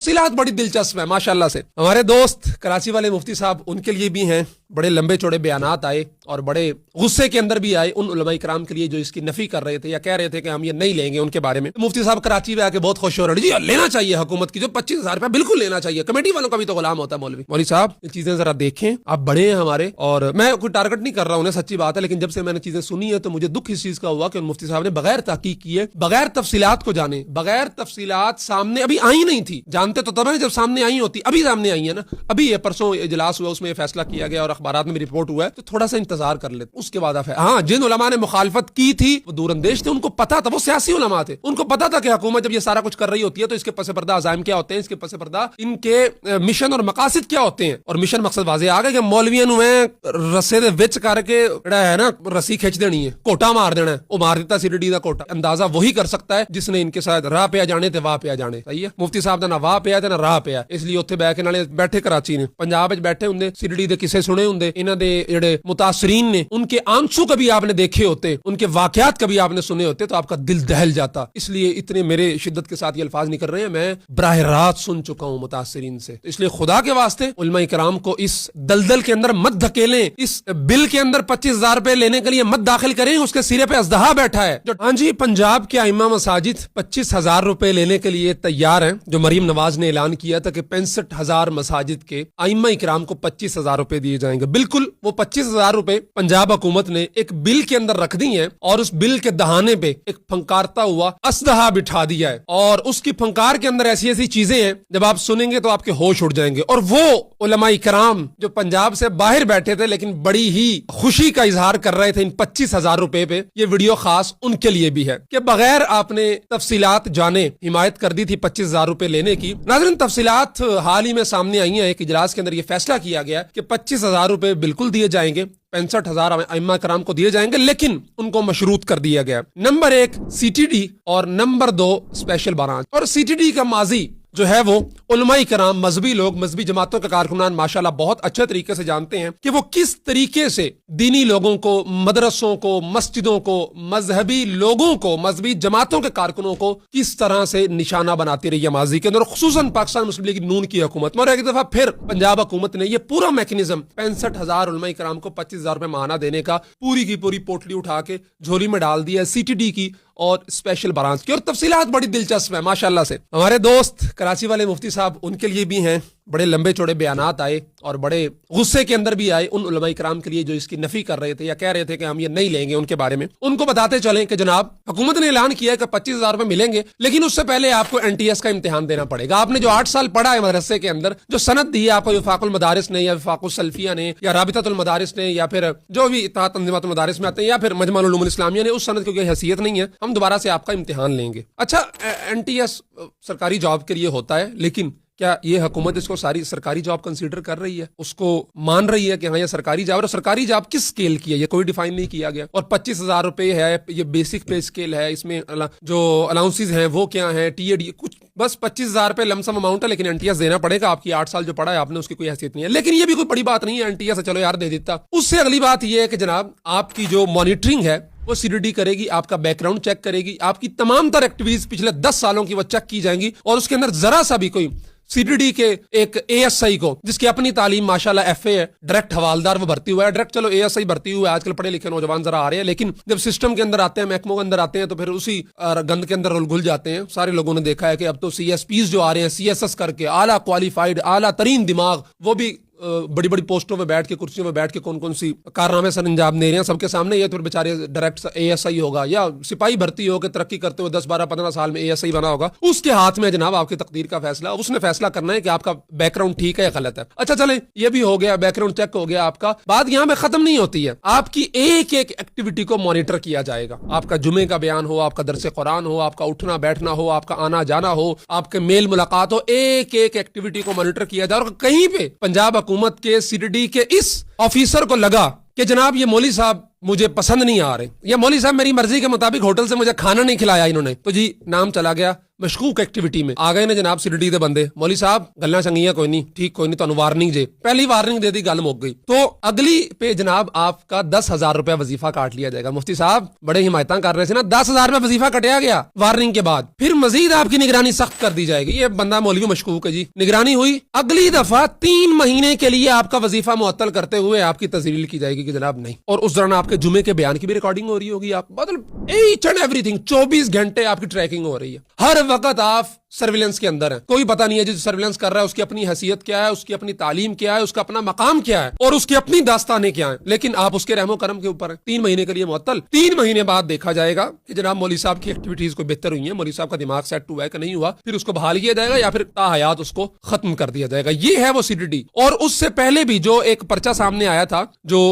तफसीलात बड़ी दिलचस्प है माशाल्लाह से। हमारे दोस्त कराची वाले मुफ्ती साहब, उनके लिए भी हैं, बड़े लंबे चौड़े बयानात आए और बड़े गुस्से के अंदर भी आए उन उलमा इकराम के लिए जो इसकी नफी कर रहे थे या कह रहे थे कि हम ये नहीं लेंगे उनके बारे में। मुफ्ती साहब कराची में आके बहुत खुश हो रहे, जी लेना चाहिए हुकूमत की जो 25,000 रुपया बिल्कुल लेना चाहिए, कमेटी वालों का भी तो गुलाम होता है मौलवी साहब। ये चीजें जरा देखें, आप बड़े हैं हमारे, और मैं कोई टारगेट नहीं कर रहा हूँ, सच्ची बात है, लेकिन जब से मैंने चीजें सुनी है तो मुझे दुख इस चीज का हुआ कि मुफ्ती साहब ने बगैर तहकीक किए, बगैर तफसीलात को जाने, बगैर तफसीलात सामने अभी आई नहीं थी, जानते तो तब है जब सामने आई होती, अभी सामने आई है ना, अभी ये परसों इजलास हुआ उसमें फैसला किया गया और अखबारात में भी रिपोर्ट हुआ है, तो थोड़ा सा इंतजार कर लेते, उसके बाद आप हाँ, जिन उलमा ने मुखालफत की थी वो दूरअंदेश थे, उनको पता था, वो सियासी उलमा थे, उनको पता था कि हुकूमत जब ये सारा कुछ कर रही होती है तो इसके पसे पर्दा अज़ाइम क्या होते हैं, इसके पसे पर्दा इनके मिशन और मकासद क्या होते हैं, और मिशन मकसद वाजे आ गए कि मौलवियों में रस्से दे विच करके है ना रस्सी खिंच देनी है, कोटा मार देना है, वो मार देता सीडी दा कोटा। अंदाजा वही कर सकता है जिसने इनके साथ राह पे आ जाने ते वाह पे आ जाने, सही है। मुफ्ती साहब ना वाह पे आ ना राह पे आ, इसलिए उत्थे बैठ के नाले बैठे कराची ने पंजाब विच बैठे हुंदे, सीडी दे किस्से सुने हुंदे, इन्हां दे जेड़े मुतासरीन ने उनके आंसू कभी आपने देखे होते, उनके वाकयात कभी आपने सुने होते तो आपका दिल दहल जाता। इसलिए इतने मेरे शिद्दत के साथ ये अल्फाज नहीं कर रहे हैं, मैं बराह रात सुन चुका हूं मुतासरीन से, तो इसलिए खुदा के वास्ते उलमा इकराम को इस दलदल के अंदर मत धकेलें, इस बिल के अंदर 25,000 रुपए लेने के लिए मत दाखिल करें, उसके सिरे पे अजदहा बैठा है। जो हाँ जी, पंजाब के आइमा मसाजिद 25,000 रुपए लेने के लिए तैयार हैं, जो मरीम नवाज ने ऐलान किया था कि 65,000 मसाजिद के आइमा इकराम को 25,000 रुपए दिए जाएंगे। बिल्कुल वो 25,000 रुपए पंजाब हुकूमत ने एक बिल के अंदर रख दी है और उस बिल के दहाने पे एक फंकारता हुआ असदहा बिठा दिया है, और उसकी फंकार के अंदर ऐसी ऐसी चीजें हैं जब आप सुनेंगे तो आपके होश उड़ जाएंगे। और वो उलमा इकराम जो पंजाब से बाहर बैठे थे लेकिन बड़ी ही खुशी का इजहार कर रहे थे इन 25,000 रुपए पे, ये वीडियो खास उनके लिए भी है कि बगैर आपने तफसीलात जाने हिमायत कर दी थी 25,000 रुपए लेने की। नाज़रीन, तफसीलात हाल ही में सामने आई है, एक इजलास के अंदर ये फैसला किया गया कि 25,000 रुपए बिल्कुल दिए जाएंगे, 65,000 अइम्मा कराम को दिए जाएंगे, लेकिन उनको मशरूत कर दिया गया। नंबर 1 सीटीडी और नंबर 2 स्पेशल ब्रांच। और सीटीडी का माजी जो है वो उलमाई कराम, मजहबी लोग, मजहबी जमातों के कारकुनान माशाल्लाह बहुत अच्छे तरीके से जानते हैं कि वो किस तरीके से दीनी लोगों को, मदरसों को, मस्जिदों को, मजहबी लोगों को, मजहबी जमातों के कारकुनों को किस तरह से निशाना बनाती रही है माजी के अंदर, खुसूसन पाकिस्तान मुस्लिम लीग नून की हुकूमत में। और एक दफा फिर पंजाब हुकूमत ने ये पूरा मैकेनिज्म 65,000 उलमाई कराम को 25,000 रुपए माहाना देने का पूरी की पूरी पोटली उठा के झोली में डाल दिया सीटीडी की और स्पेशल ब्रांच की। और तफसीलात बड़ी दिलचस्प है माशाल्लाह से। हमारे दोस्त कराची वाले मुफ्ती साहब, उनके लिए भी हैं, बड़े लंबे चौड़े बयानात आए और बड़े गुस्से के अंदर भी आए उन उलमा इकराम के लिए जो इसकी नफी कर रहे थे या कह रहे थे कि हम ये नहीं लेंगे उनके बारे में। उनको बताते चलें कि जनाब हुकूमत ने ऐलान किया है कि 25,000 रुपए मिलेंगे, लेकिन उससे पहले आपको एनटीएस का इम्तिहान देना पड़ेगा। आपने जो 8 साल पढ़ा है मदरसे के अंदर, जो सनद दी है आपको वफाकुल मदारिस ने या वफाकुल सल्फिया ने या राबिततुल मदारिस ने या फिर जो भी इत्तेहाद तंजीमातुल मदारिस में आते हैं या फिर मजमा उलूमुल इस्लामिया ने, उस सनद की कोई हैसियत नहीं है, हम दोबारा से आपका इम्तिहान लेंगे। अच्छा, एनटीएस सरकारी जॉब के लिए होता है, लेकिन क्या ये हुकूमत इसको सारी सरकारी जॉब कंसीडर कर रही है, उसको मान रही है कि हाँ ये सरकारी जॉब, और सरकारी जॉब किस स्केल की है ये कोई डिफाइन नहीं किया गया। और 25,000 रुपए है, ये बेसिक पे स्केल है, इसमें जो अलाउंसेस हैं वो क्या है, टीएडी कुछ, बस 25,000 रुपए लमसम अमाउंट है, लेकिन एनटीएस देना पड़ेगा। आपकी 8 साल जो पढ़ा है आपने, उसकी कोई हैसियत नहीं है, लेकिन ये भी कोई बड़ी बात नहीं है, एनटीएस है चलो यार दे देता। उससे अगली बात ये है कि जनाब आपकी जो मॉनिटरिंग है वो सीडीडी करेगी, आपका बैकग्राउंड चेक करेगी, आपकी तमाम तर एक्टिविटीज पिछले 10 सालों की वो चेक की जाएंगी, और उसके अंदर जरा सा भी कोई सीडीडी के एक एएसआई को, जिसकी अपनी तालीम माशाल्लाह एफए है, डायरेक्ट हवालदार वो भर्ती हुआ है, डायरेक्ट चलो एएसआई भर्ती हुआ है, आजकल पढ़े लिखे नौजवान जरा आ रहे हैं, लेकिन जब सिस्टम के अंदर आते हैं, महकमों के अंदर आते हैं, तो फिर उसी गंद के अंदर घुल जाते हैं। सारे लोगों ने देखा है कि अब तो सीएसपीज जो आ रहे हैं सीएसएस करके, आला क्वालिफाइड, आला तरीन दिमाग, वो भी बड़ी बड़ी पोस्टों में बैठ के, कुर्सियों में बैठ के कौन कौन सी कारनामे सर अंजाम दे रहे हैं सबके सामने। ये तो बेचारे डायरेक्ट एएसआई होगा या सिपाही भर्ती हो के तरक्की करते हुए 10, 12, 15 साल में एएसआई बना होगा, उसके हाथ में जनाब आपकी तकदीर का फैसला। उसने फैसला करना है कि आपका बैकग्राउंड ठीक है या गलत है। अच्छा चले, ये भी हो गया, बैकग्राउंड चेक हो गया आपका। बात यहाँ पे खत्म नहीं होती है, आपकी एक एक एक्टिविटी को मॉनिटर किया जाएगा। आपका जुमे का बयान हो, आपका दरसे कुरान हो, आपका उठना बैठना हो, आपका आना जाना हो, आपके मेल मुलाकात हो, एक एक एक्टिविटी को मॉनिटर किया जाए। और कहीं पे पंजाब हुकूमत के सीडीडी के इस ऑफिसर को लगा कि जनाब ये मौली साहब مجھے پسند نہیں آ رہے, یا مولوی صاحب میری مرضی کے مطابق ہوٹل سے مجھے کھانا نہیں کھلایا انہوں نے, تو جی نام چلا گیا مشکوک ایکٹیویٹی میں. آ گئے نے جناب سیڈی دے بندے, مولوی صاحب گلاں چنگیاں کوئی نہیں, ٹھیک کوئی نہیں, تانوں وارننگ جے, پہلی وارننگ دے دی گل مک گئی. تو اگلی پہ جناب آپ کا 10,000 روپے وظیفہ کاٹ لیا جائے گا. مفتی صاحب بڑے حمایتاں کر رہے تھے نا, 10,000 روپے وظیفہ کٹیا گیا وارننگ کے بعد, پھر مزید آپ کی نگرانی سخت کر دی جائے گی. یہ بندہ مولوی مشکوک ہے جی, نگرانی ہوئی, اگلی دفعہ 3 مہینے کے لیے آپ کا وظیفہ معطل کرتے ہوئے آپ کی تذلیل کی جائے گی کہ جناب نہیں. اور اس دوران آپ کے جمعے کے بیان کی بھی ریکارڈنگ ہو رہی ہوگی, آپ مطلب ایچ اینڈ ایوری تھنگ 24 گھنٹے آپ کی ٹریکنگ ہو رہی ہے, ہر وقت آپ سرویلنس کے اندر ہے. کوئی پتہ نہیں ہے جو سرویلنس کر رہا ہے اس کی اپنی حیثیت کیا ہے, اس کی اپنی تعلیم کیا ہے, اس کا اپنا مقام کیا ہے, اور اس کی اپنی داستانیں کیا ہیں, لیکن آپ اس کے رحم و کرم کے اوپر ہیں. 3 مہینے کے لیے معطل, 3 مہینے بعد دیکھا جائے گا کہ جناب مولوی صاحب کی ایکٹیویٹیز کوئی بہتر ہوئی ہیں, مولوی صاحب کا دماغ سیٹ ہوا ہے کہ نہیں ہوا, پھر اس کو بحال کیا جائے گا یا پھر تا حیات اس کو ختم کر دیا جائے گا. یہ ہے وہ CDD. اور اس سے پہلے بھی جو ایک پرچہ سامنے آیا تھا, جو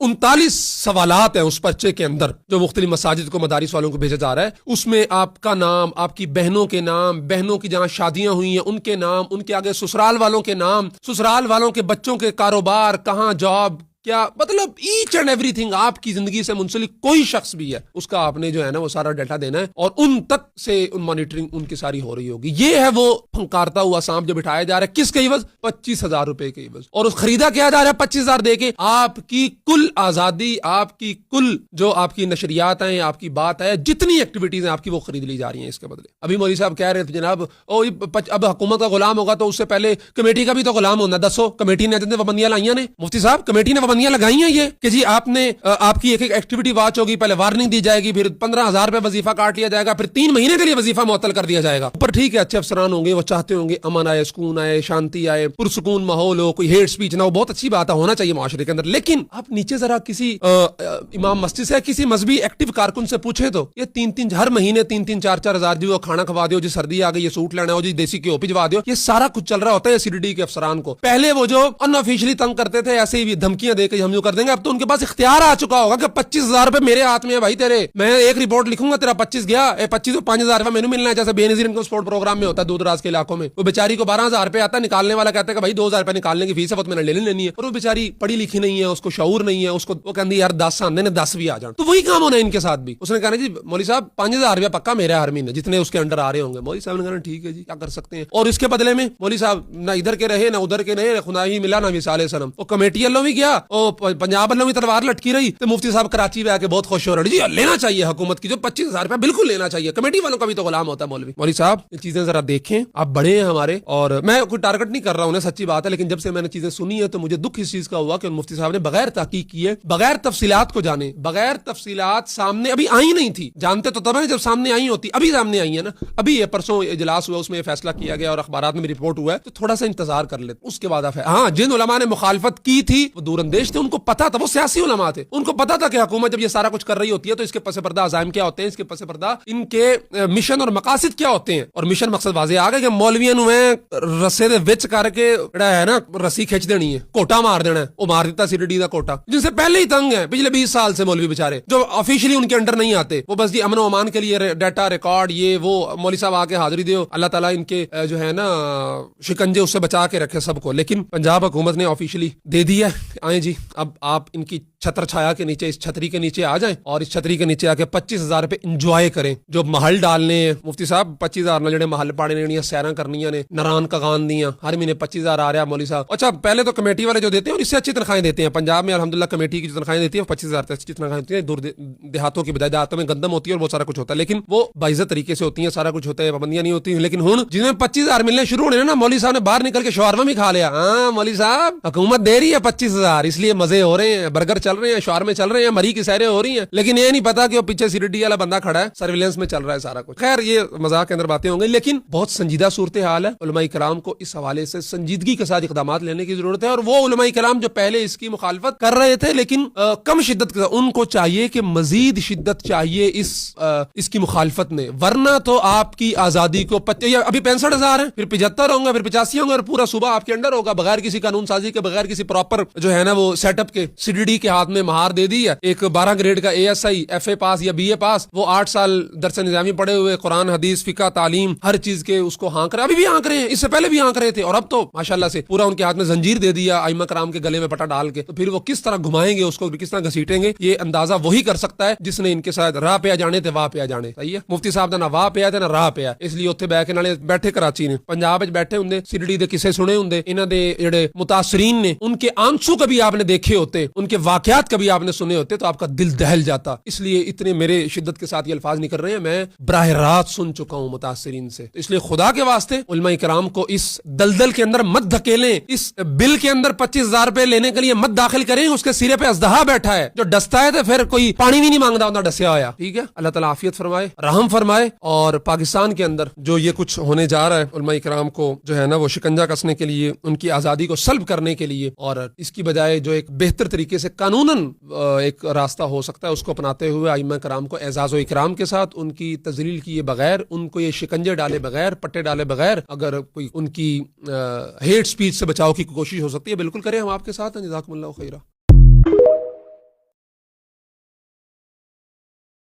39 سوالات ہیں اس پرچے کے اندر جو مختلف مساجد کو مدارس والوں کو بھیجا جا رہا ہے, اس میں آپ کا نام, آپ کی بہنوں کے نام, بہنوں کی جہاں شادیاں ہوئی ہیں ان کے نام, ان کے آگے سسرال والوں کے نام, سسرال والوں کے بچوں کے کاروبار, کہاں جاب, کیا مطلب ایچ اینڈ ایوری تھنگ آپ کی زندگی سے منسلک کوئی شخص بھی ہے اس کا آپ نے جو ہے نا وہ سارا ڈیٹا دینا ہے, اور ان تک سے مانیٹرنگ ان کی ساری ہو رہی ہوگی. یہ ہے وہ پھنکارتا ہوا سانپ جو بٹھایا جا رہا ہے, کس کے عوض 25,000 روپے کے عوض, اور اس خریدا کیا جا رہا ہے 25,000 دے کے. آپ کی کل آزادی, آپ کی کل جو آپ کی نشریات ہیں, آپ کی بات ہے, جتنی ایکٹیویٹیز ہیں آپ کی وہ خرید لی جا رہی ہیں اس کے بدلے. ابھی مولوی صاحب کہہ رہے تھے جناب اب حکومت کا غلام ہوگا تو اس سے پہلے کمیٹی کا بھی تو غلام ہونا. دسو کمیٹی نے پابندیاں لائیاں نے, مفتی صاحب کمیٹی نے پابندیاں لگائی ہیں یہ کہ جی آپ نے آپ کی ایک ایکٹیویٹی واچ ہوگی, پہلے وارننگ دی جائے گی, پھر 15,000 روپے وظیفہ کاٹ لیا جائے گا, پھر 3 مہینے کے لیے وظیفہ معطل کر دیا جائے گا. پر ٹھیک ہے اچھے افسران ہوں گے, وہ چاہتے ہوں گے امن آئے, سکون آئے, شانتی آئے, پرسکون ماحول ہو, کوئی ہیٹ سپیچ نہ ہو, بہت اچھی بات ہے, ہونا چاہیے معاشرے کے اندر. لیکن آپ نیچے ذرا کسی امام مسجد سے, کسی مذہبی ایکٹیو کارکن سے پوچھے تو یہ 3 ہر مہینے 4 ہزار جو کھانا کھوا دیو, جی سردی آ گئی, یہ سوٹ لینا ہو, جی دیسی گھیو پجوا دیو, یہ سارا کچھ چل رہا ہوتا ہے CDD کے افسران کو. پہلے وہ جو ان آفیشلی تنگ کرتے تھے, ایسے ہی دھمکیاں دے کے ہم جو کر دیں گے, اب تو ان کے پاس اختیار آ چکا ہوگا کہ 25,000 روپے میرے ہاتھ میں ہے بھائی تیرے, میں ایک رپورٹ لکھوں گا, تیرا 25 گیا, 25 تو 5,000 روپے مینوں ملنا ہے, جیسے بے نظیر انکم سپورٹ پروگرام میں ہوتا ہے دور دراز کے علاقوں میں. وہ بیچاری کو 12,000 روپے آتا ہے, نکالنے والا کہتا ہے کہ بھائی 2,000 روپے نکالنے کی فیس ہے, وہ میں نے لینی ہے, اور وہ بیچاری پڑھی لکھی نہیں ہے, اس کو شعور نہیں ہے, اس کو وہ کہندی یار 10 آندے نے 10 بھی آ جان. تو وہی کام ہونا ہے ان کے ساتھ بھی. اس نے کہا جی مولوی صاحب 5,000 روپے پکا میرا ہر مہینے, جتنے اس کے انڈر آ رہے ہوں گے. مولوی صاحب نے کہا ٹھیک ہے جی کیا کر سکتے ہیں, اور اس کے بدلے میں مولوی صاحب نہ ادھر کے رہے نہ ادھر کے رہے, خدا ہی ملا نہ مثال سنم. وہ کمیٹی والوں بھی گیا, اور پنجاب والوں بھی تلوار لٹکی رہی, تو مفتی صاحب کراچی میں آ کے بہت خوش ہو رہے جی لینا چاہیے حکومت کی جو 25,000 روپے بالکل لینا چاہیے, کمیٹی والوں کا بھی تو غلام ہوتا ہے مولوی. مولوی صاحب یہ چیزیں ذرا دیکھیں, آپ بڑے ہیں ہمارے, اور میں کوئی ٹارگٹ نہیں کر رہا ہوں, سچی بات ہے, لیکن جب سے میں نے چیزیں سنی ہے تو مجھے دکھ اس چیز کا ہوا کہ مفتی صاحب نے بغیر تحقیق کیے, بغیر تفصیلات کو جانے, بغیر تفصیلات سامنے ابھی آئی نہیں تھی, جانتے تو تب ہے جب سامنے آئی ہوتی, ابھی سامنے آئی ہے نا, ابھی یہ پرسوں اجلاس ہوا, اس میں یہ فیصلہ کیا گیا اور اخبارات میں بھی رپورٹ ہوا ہے, تو تھوڑا سا انتظار کر لیتے اس کے بعد. ہاں جن علماء نے مخالفت کی تھی وہ دور اندیش تھے, ان کو پتا تھا, وہ سیاسی علماء تھے, ان کو پتا تھا کہ حکومت جب یہ سارا کچھ کر رہی ہوتی ہے تو اس کے پس پردہ عزائم کیا ہوتے ہیں, اس کے پس پردہ ان کے مشن اور مقاصد کیا ہوتے ہیں. اور مشن مقصد واضح آ گیا کہ مولویاں نو رسے دے وچ کر کے جڑا ہے نا رسی کھچ دینی ہے, کوٹا مار دینا ہے, وہ مار دیتا CDD دا کوٹا, جن سے پہلے ہی تنگ ہے پچھلے 20 سال سے مولوی بیچارے, جو آفیشلی ان کے انڈر نہیں آتے, وہ بس جی امن و امان کے لیے ڈیٹا ریکارڈ یہ وہ, مولوی صاحب آ کے حاضری دیو, اللہ تعالیٰ ان کے جو ہے نا شکنجے اس سے بچا کے رکھے سب کو. لیکن پنجاب حکومت نے آفیشلی دے دیا, آئیں جی اب آپ ان کی چھتر چھایا کے نیچے, اس چھتری کے نیچے آ جائیں, اور اس چھتری کے نیچے آ کے 25,000 روپے انجوائے کریں. جو محل ڈالنے ہیں مفتی صاحب 25,000 نہ جڑے محل پاڑے نے, سیراں کرنیاں نے, نران کغان دیاں, ہر مہینے 25,000 آ رہا مولوی صاحب. اچھا پہلے تو کمیٹی والے جو دیتے ہیں اور اس سے اچھی تنخواہیں دیتے ہیں, پنجاب میں الحمدللہ کمیٹی کی جو تنخواہیں دیتی ہے 25,000 سے اچھی تنخواہیں ہوتی ہیں. دور دیہاتوں کی بجائے دیہاتوں میں گندم ہوتی ہے اور بہت سارا کچھ ہوتا ہے, لیکن وہ باعزت طریقے سے ہوتی ہیں, سارا کچھ ہوتا ہے, پابندیاں نہیں ہوتی. لیکن ہوں جنہیں 25,000 ملنے شروع ہونے نا, مولوی صاحب نے باہر نکل کے شاورما بھی کھا لیا. ہاں مولوی صاحب حکومت دے رہی ہے 25,000, اس لیے مزے ہو رہے ہیں, برگر چل رہے ہیں, شاورمے چل رہے ہیں, مری کی سیریں ہو رہی ہیں, لیکن یہ نہیں پتا کہ وہ پیچھے CDD والا بندہ کھڑا ہے, سرویلنس میں چل رہا ہے سارا کچھ. خیر یہ مذاق کے اندر باتیں ہوں گی, لیکن بہت سنجیدہ صورتحال ہے. علماء کرام کو اس حوالے سے سنجیدگی کے ساتھ اقدامات لینے کی ضرورت ہے, اور وہ علماء کرام جو پہلے اس کی مخالفت کر رہے تھے لیکن کم شدت, ان کو چاہیے کہ مزید شدت چاہیے اس کی مخالفت میں, ورنہ تو آپ کی آزادی کو ابھی 65,000 ہیں, پھر 75 ہوں گے, پھر 85 ہوں گے, اور پورا صوبہ آپ کے انڈر ہوگا بغیر کسی قانون سازی کے, بغیر کسی پراپر جو ہے نا وہ सेट अप के CDD के हाथ में महार दे दी है, एक 12 ग्रेड का ASI FA पास या BA पास, वो 8 साल दरस निजामी पढ़े हुए, कुरान हदीस फिका तालीम हर चीज के उसको हाँक रहे, अभी भी हाँक रहे हैं, इससे पहले भी हाँक रहे थे, और अब तो माशाल्लाह से पूरा उनके हाथ में जंजीर दे दिया आइमा कराम के गले में पटा डाल के, तो फिर वो किस तरह घुमाएंगे उसको, किस तरह घसीटेंगे, ये अंदाजा वही कर सकता है जिसने इनके साथ राह पे आ जाने थे वाह पे आ जाने। सही है, मुफ्ती साहब ना वाह पे आए ना राह पे आ, इसलिए उत्थे बह के नाले बैठे कराची ने पंजाब बैठे होंगे, CDD दे किस्से सुने होंगे, इन्हां दे जेड़े मुतासरीन ने उनके आंसू कभी आपने देखे होते, उनके वाकयात कभी आपने सुने होते तो आपका दिल दहल जाता। इसलिए इतने मेरे शिद्दत के साथ ये अल्फाज निकल रहे हैं, मैं बराह रात सुन चुका हूं मुतासरीन से, तो इसलिए खुदा के वास्ते उलमा इकराम को इस दलदल के अंदर मत धकेलें, इस बिल के अंदर 25,000 रुपए लेने के लिए मत दाखिल करें, उसके सिरे पे अजदहा बैठा है जो डसता है तो फिर कोई पानी भी नहीं मांगता होता डसिया होया। ठीक है, अल्लाह ताला आफियत फरमाए, रहम फरमाए, और पाकिस्तान के अंदर जो ये कुछ होने जा रहा है उलमा इकराम को जो है ना वो शिकंजा कसने के लिए, उनकी आजादी को सल्ब करने के लिए, और इसकी बजाय जो एक बेहतर तरीके से कानूनन एक रास्ता हो सकता है उसको अपनाते हुए आइमा कराम को एजाज़ व इकराम के साथ, उनकी तजलील किए बगैर, उनको ये शिकंजे डाले बगैर, पट्टे डाले बगैर अगर कोई उनकी हेट स्पीच से बचाव की कोशिश हो सकती है बिल्कुल करें, हम आपके साथ हैं। जज़ाकुमुल्लाह खैरा।